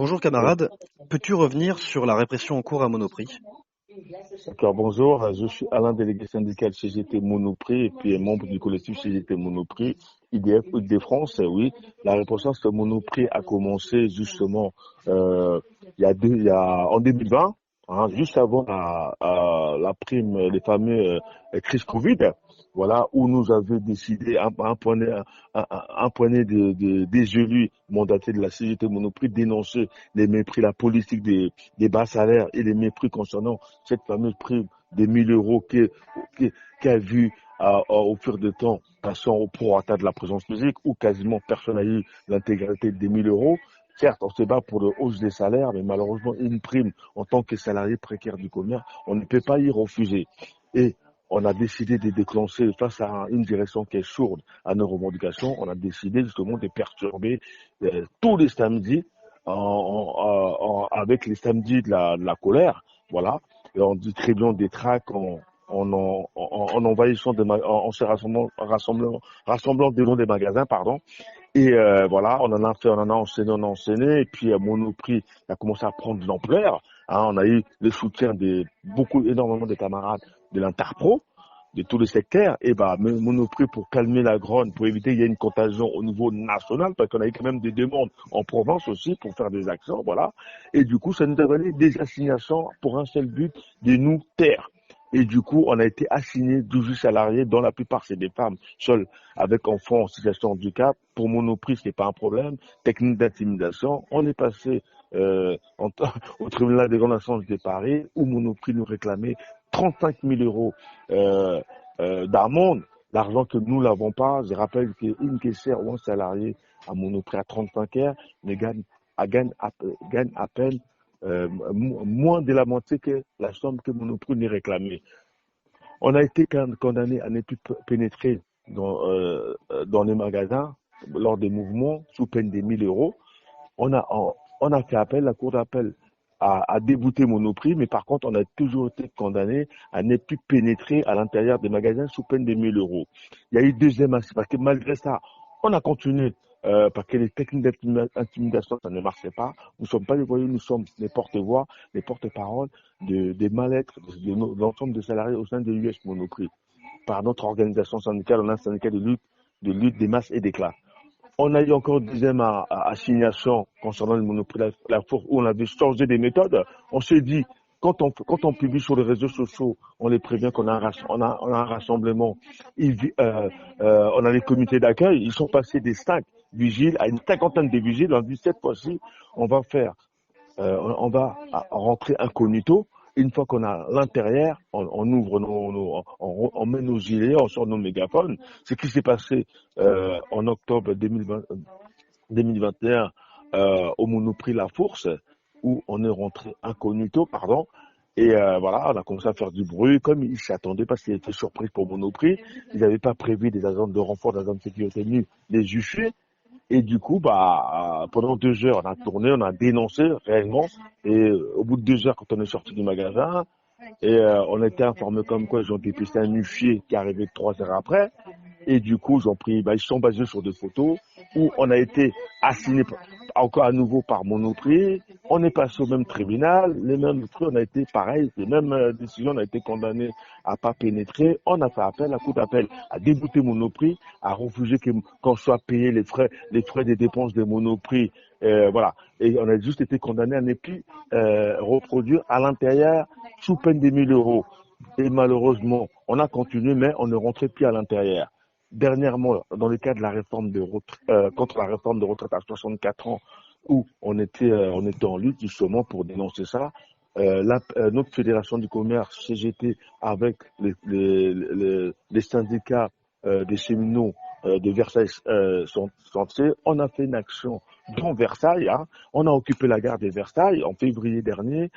Bonjour Oui, camarade, peux-tu revenir sur la répression en cours à Monoprix? d'accord, bonjour. Je suis Alain, délégué syndical CGT Monoprix et puis membre du collectif CGT Monoprix, IDF Île-de-France. Oui, la répression de Monoprix a commencé justement en 2020, hein, juste avant la prime, les fameux crises Covid. Voilà, où nous avions décidé, un poignet des élus mandatés de la CGT Monoprix, d'énoncer les mépris, la politique des bas salaires et les mépris concernant cette fameuse prime de 1 000 € qui a vu au fur du temps, passant au prorata de la présence physique, où quasiment personne n'a eu l'intégralité des 1 000 €. Certes, on se bat pour la hausse des salaires, mais malheureusement, une prime en tant que salarié précaire du commerce, on ne peut pas y refuser. Et on a décidé de déclencher, face à une direction qui est sourde à nos revendications, on a décidé justement de perturber tous les samedis avec les samedis de la colère, voilà, et en distribuant des tracts, en envahissant en se rassemblant devant des magasins, pardon. Et voilà, on en a enseigné, et puis Monoprix a commencé à prendre de l'ampleur. Hein, on a eu le soutien énormément de camarades de l'Interpro, de tous les secteurs, et bah Monoprix, pour calmer la grogne, pour éviter qu'il y ait une contagion au niveau national, parce qu'on a eu quand même des demandes en province aussi pour faire des actions, voilà. Et du coup, ça nous a donné des assignations pour un seul but, de nous taire. Et du coup, on a été assigné 12 salariés, dont la plupart c'est des femmes seules avec enfants en situation de handicap. Pour Monoprix, ce n'est pas un problème. Technique d'intimidation, on est passé au tribunal des grandes instances de Paris, où Monoprix nous réclamait 35 000 € d'amende, l'argent que nous n'avons pas. Je rappelle qu'une caissière ou un salarié à Monoprix à 35 heures ne gagne à peine moins de la moitié que la somme que Monoprix nous réclamait. On a été condamné à ne plus pénétrer dans les magasins lors des mouvements sous peine de 1 000 €. On a fait appel, la cour d'appel a débouté Monoprix, mais par contre, on a toujours été condamné à ne plus pénétrer à l'intérieur des magasins sous peine de 1 000 €. Il y a eu deuxième aspect, parce que malgré ça, on a continué, parce que les techniques d'intimidation, ça ne marchait pas. Nous ne sommes pas les voyous, nous sommes les porte-voix, les porte-paroles des mal-être de l'ensemble des salariés au sein de l'US Monoprix. Par notre organisation syndicale, on a un syndicat de lutte des masses et des classes. On a eu encore une deuxième assignation concernant le Monoprix la force, où on avait changé des méthodes. On s'est dit, quand on publie sur les réseaux sociaux, on les prévient qu'on a on a un rassemblement. On a les comités d'accueil. Ils sont passés des 5 vigiles à une cinquantaine de vigiles. On a dit, cette fois-ci, on va faire on va rentrer incognito. Une fois qu'on a l'intérieur, on ouvre on met nos gilets, on sort nos mégaphones. Ce qui s'est passé en octobre 2021 au Monoprix La Fourche, où on est rentré incognito, pardon. Et voilà, on a commencé à faire du bruit, comme ils s'y attendaient, parce qu'ils étaient surpris pour Monoprix. Ils n'avaient pas prévu des agents de renfort, des agents de sécurité venus les juger. Et du coup, pendant 2 heures, on a tourné, on a dénoncé réellement. Et au bout de 2 heures, quand on est sorti du magasin, et on a été informé comme quoi ils ont dépisté un huissier qui est arrivé 3 heures après. Et du coup, ils sont basés sur des photos où on a été assigné encore à nouveau par Monoprix. On est passé au même tribunal, les mêmes trucs, on a été pareil, les mêmes décisions, on a été condamné à pas pénétrer. On a fait appel, la cour d'appel a débouté Monoprix, a refusé qu'on soit payé les frais des dépenses de Monoprix, voilà. Et on a juste été condamné à ne plus reproduire à l'intérieur sous peine de 1 000 €. Et malheureusement, on a continué, mais on ne rentrait plus à l'intérieur. Dernièrement, dans le cadre de la réforme contre la réforme de retraite à 64 ans, où on était en lutte justement pour dénoncer ça, notre fédération du commerce, CGT, avec les syndicats des cheminots de Versailles Santé, on a fait une action dans Versailles. Hein. On a occupé la gare de Versailles en février dernier.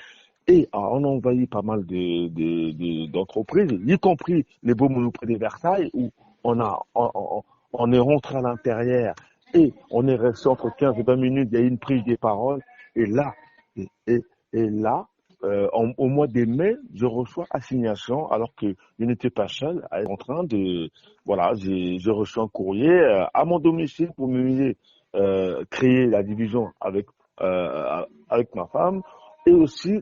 Et on a envahi pas mal d'entreprises, y compris les beaux monoprix de Versailles, où on est rentré à l'intérieur et on est resté entre 15 et 20 minutes, il y a eu une prise de parole. Et là, et, et- et là, au mois de mai, je reçois assignation alors que je n'étais pas seul à être en train de, voilà, j'ai reçu un courrier à mon domicile pour me créer la division avec avec ma femme, et aussi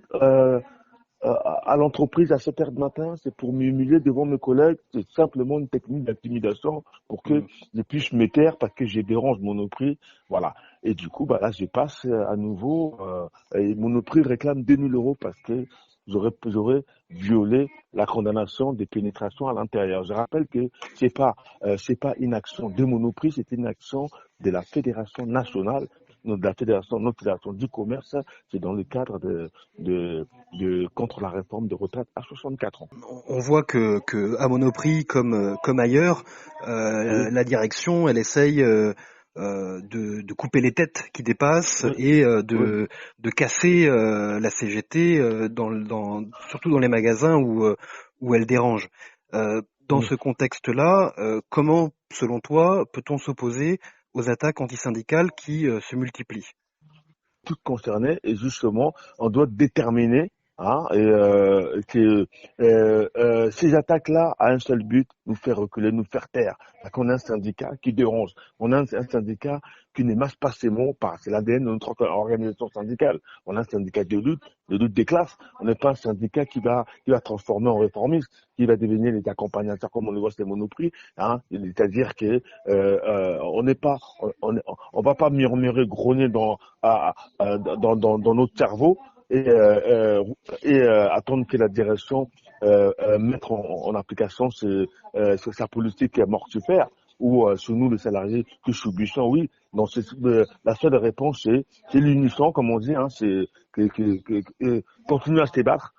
à l'entreprise à 7 heures du matin, c'est pour m'humilier devant mes collègues. C'est simplement une technique d'intimidation pour que je puisse me taire parce que je dérange Monoprix. Voilà. Et du coup, bah là, je passe à nouveau. Et Monoprix réclame 2000 euros parce que j'aurais violé la condamnation des pénétrations à l'intérieur. Je rappelle que c'est pas une action de Monoprix, c'est une action de la Fédération nationale, de la Fédération, notre Fédération du commerce. C'est dans le cadre contre la réforme de retraite à 64 ans. On voit que à Monoprix, comme ailleurs, Oui, la direction, elle essaye de couper les têtes qui dépassent oui, et oui. de casser la CGT surtout dans les magasins où elle dérange. Dans Oui. ce contexte-là, comment, selon toi, peut-on s'opposer aux attaques antisyndicales qui se multiplient? Tout concerné et justement, on doit déterminer que ces attaques-là a un seul but, nous faire reculer, nous faire taire. Parce qu'on a un syndicat qui dérange. On a un syndicat qui n'émasse pas ses mots, c'est l'ADN de notre organisation syndicale. On a un syndicat de lutte des classes. On n'est pas un syndicat qui va transformer en réformiste, qui va devenir les accompagnateurs comme on le voit chez Monoprix. C'est-à-dire que on n'est pas, on va pas murmurer, grogner dans notre cerveau et attendre que la direction mette en application sa politique mortifère ou sur nous, les salariés, que subissons. Oui, donc la seule réponse, c'est l'unisson, comme on dit, c'est continuer à se débattre,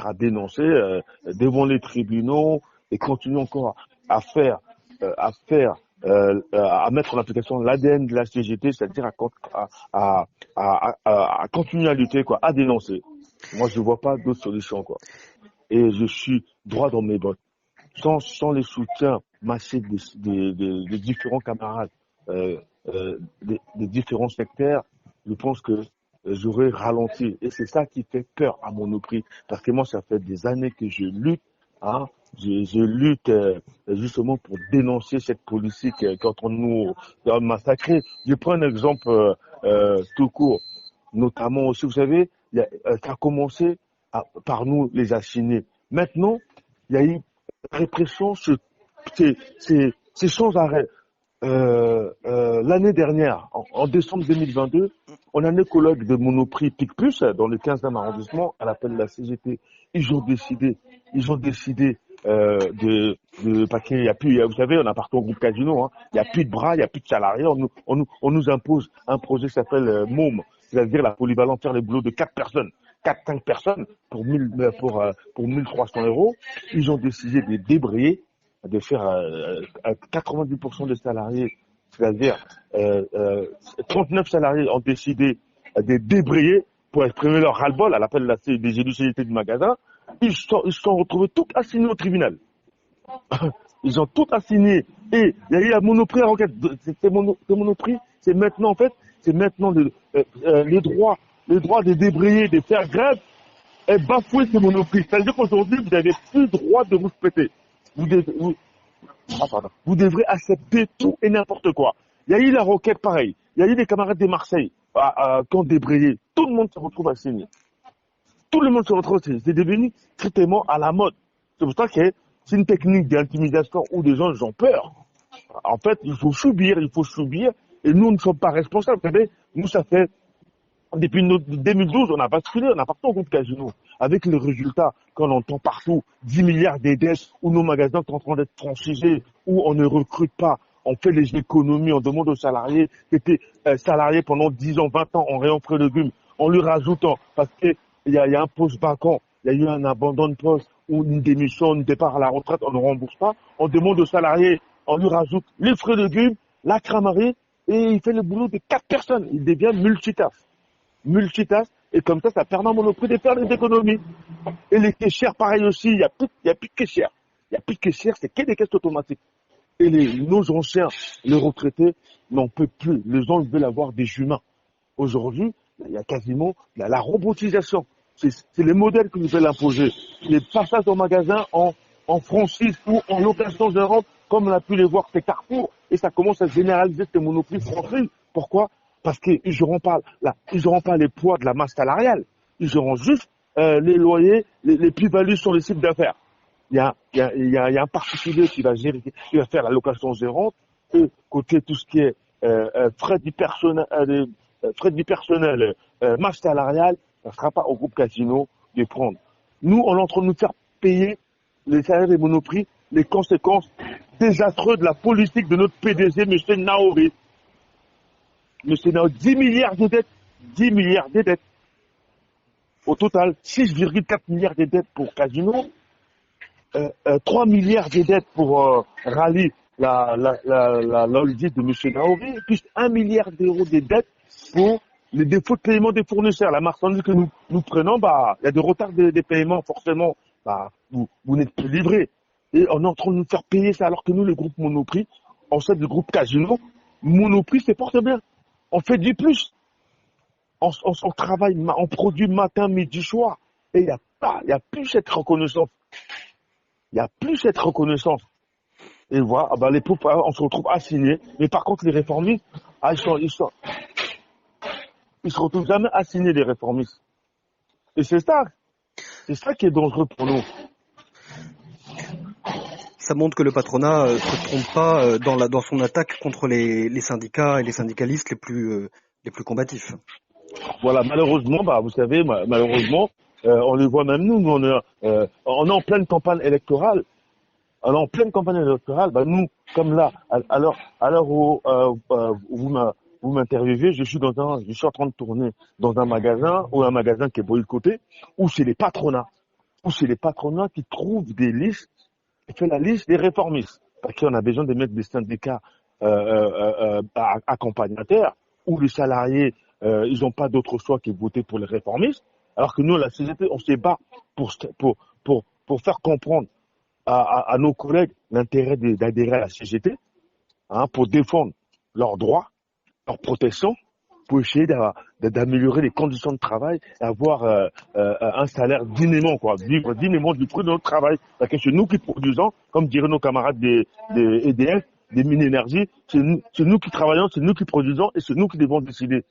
à dénoncer devant les tribunaux et continuer encore à faire, à mettre en application l'ADN de la CGT, c'est-à-dire à continuer à lutter, quoi, à dénoncer. Moi, je vois pas d'autre solution, quoi. Et je suis droit dans mes bottes. Sans les soutiens massifs des différents camarades, des différents secteurs, je pense que j'aurais ralenti. Et c'est ça qui fait peur à Monoprix. Parce que moi, ça fait des années que je lutte, hein. Je lutte justement pour dénoncer cette politique quand on nous a massacrés. Je prends un exemple tout court, notamment aussi, vous savez, ça a commencé par nous, les assignés. Maintenant, il y a eu répression, c'est sans arrêt. L'année dernière, en décembre 2022, on a un écologue de Monoprix Picpus dans le 15e arrondissement, à l'appel de la CGT. Ils ont décidé parce qu'il y a plus, vous savez, on appartient au groupe Casino, il y a plus de bras, il y a plus de salariés, on nous impose un projet qui s'appelle MOM, c'est-à-dire la polyvalente, faire les boulots de 4 personnes. 4-5 personnes pour 1300 euros. Ils ont décidé de débrayer, de faire 90% des salariés, c'est-à-dire 39 salariés ont décidé de débrayer pour exprimer leur ras-le-bol à l'appel des élus CGT du magasin. Ils se sont retrouvés tous assignés au tribunal. Ils ont tout assigné. Et il y a eu la Monoprix à requête. C'est Monoprix, c'est maintenant en fait, c'est maintenant les droits de débrayer, de faire grève, est bafoué ce Monoprix. C'est-à-dire qu'aujourd'hui, vous n'avez plus le droit de vous péter. Vous devrez accepter tout et n'importe quoi. Il y a eu la requête pareil. Il y a eu des camarades de Marseille qui ont débrayé. Tout le monde se retrouve assigné. Tout le monde se retrouve assigné. C'est devenu strictement à la mode. C'est pour ça que c'est une technique d'intimidation où des gens ont peur. En fait, il faut subir. Et nous ne sommes pas responsables. Vous savez, nous, ça fait depuis 2012, on a basculé, on a partout au groupe Casino. Avec les résultats qu'on entend partout, 10 milliards de dettes, où nos magasins sont en train d'être franchisés, où on ne recrute pas, on fait les économies, on demande aux salariés qui étaient salariés pendant 10 ans, 20 ans en rayon fruits et légumes, en lui rajoutant, parce qu'il y a un poste vacant, il y a eu un abandon de poste, ou une démission, un départ à la retraite, on ne rembourse pas, on demande aux salariés, on lui rajoute les fruits et légumes, la cramarie, et il fait le boulot de 4 personnes. Il devient multitâche, et comme ça permet à Monoprix de faire des économies. Et les caissières, pareil aussi, il y a plus de caissières. Il n'y a plus de caissières, c'est que des caisses automatiques. Et nos anciens, les retraités, n'en peuvent plus. Les gens veulent avoir des humains. Aujourd'hui, il y a quasiment la robotisation. C'est les modèles que nous veulent imposer. Les passages au magasin en franchise ou en location gérante, comme on a pu les voir chez Carrefour, et ça commence à généraliser ces monoprix français. Pourquoi? parce qu'ils n'auront pas les poids de la masse salariale. Ils auront juste les loyers, les plus-values sur les sites d'affaires. Il y a un particulier qui va gérer, qui va faire la location gérante, et côté tout ce qui est frais du personnel, masse salariale, ça ne sera pas au groupe Casino de prendre. Nous, on est en train de nous faire payer les salaires des Monoprix, les conséquences désastreuses de la politique de notre PDG, M. Naori. M. Naori, 10 milliards de dettes. 10 milliards de dettes. Au total, 6,4 milliards de dettes pour Casino, 3 milliards de dettes pour Rallye, la holding de M. Naori, plus 1 milliard d'euros de dettes pour les défauts de paiement des fournisseurs. La marchandise que nous prenons, il y a des retards des paiements, forcément, vous n'êtes plus livrés. Et on est en train de nous faire payer ça, alors que nous, le groupe Monoprix, en fait, le groupe Casino, Monoprix, c'est porte bien. On fait du plus. On travaille, on produit matin, midi, soir. Et il y a plus cette reconnaissance. Il n'y a plus cette reconnaissance. Et voilà, les pauvres, on se retrouve assignés. Mais par contre, les réformistes, ils se retrouvent jamais assignés, les réformistes. Et c'est ça qui est dangereux pour nous. Ça montre que le patronat ne se trompe pas dans son attaque contre les syndicats et les syndicalistes les plus combatifs. Voilà, malheureusement, vous savez, malheureusement, on le voit même nous on est en pleine campagne électorale. Alors en pleine campagne électorale, nous, comme là, à l'heure où vous m'interviewez, je suis en train de tourner dans un magasin qui est boycotté, où c'est les patronats qui trouvent des listes, qui fait la liste des réformistes. Parce qu'on a besoin de mettre des syndicats accompagnateurs, où les salariés, ils n'ont pas d'autre choix que de voter pour les réformistes, alors que nous, la CGT, on se bat pour faire comprendre à nos collègues l'intérêt d'adhérer à la CGT, pour défendre leurs droits, leurs protections, pour essayer d'améliorer les conditions de travail et avoir un salaire dignement, vivre dignement du fruit de notre travail. Parce que c'est nous qui produisons, comme diraient nos camarades des EDF, des mines énergie, c'est nous qui travaillons, c'est nous qui produisons et c'est nous qui devons décider.